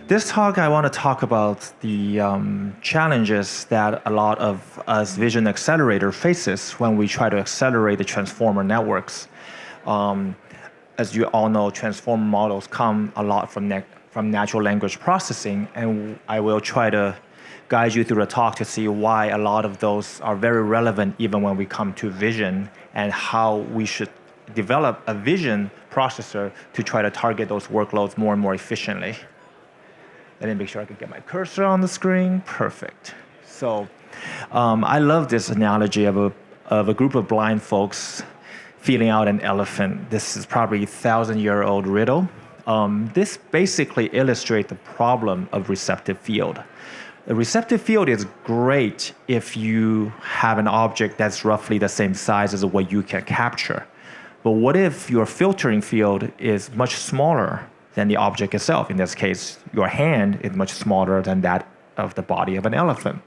This talk, I want to talk about the challenges that a lot of us vision accelerator faces when we try to accelerate the transformer networks. As you all know, transformer models come a lot from natural language processing, and I will try to guide you through the talk to see why a lot of those are very relevant even when we come to vision, and how we should develop a vision processor to try to target those workloads more and more efficiently. Let me make sure I can get my cursor on the screen. Perfect. So I love this analogy of a group of blind folks feeling out an elephant. This is probably a 1,000-year-old riddle. This basically illustrates the problem of receptive field. A receptive field is great if you have an object that's roughly the same size as what you can capture. But what if your filtering field is much smaller than the object itself? In this case, your hand is much smaller than that of the body of an elephant.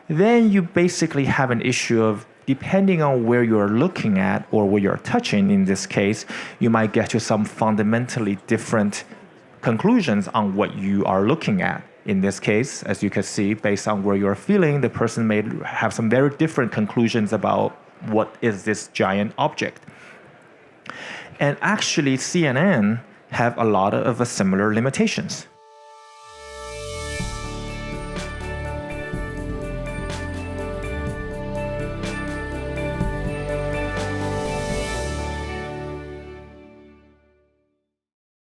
Then you basically have an issue of, depending on where you're looking at or where you're touching, in this case, you might get to some fundamentally different conclusions on what you are looking at. In this case, as you can see, based on where you're feeling, the person may have some very different conclusions about what is this giant object. And actually, CNN have a lot of similar limitations.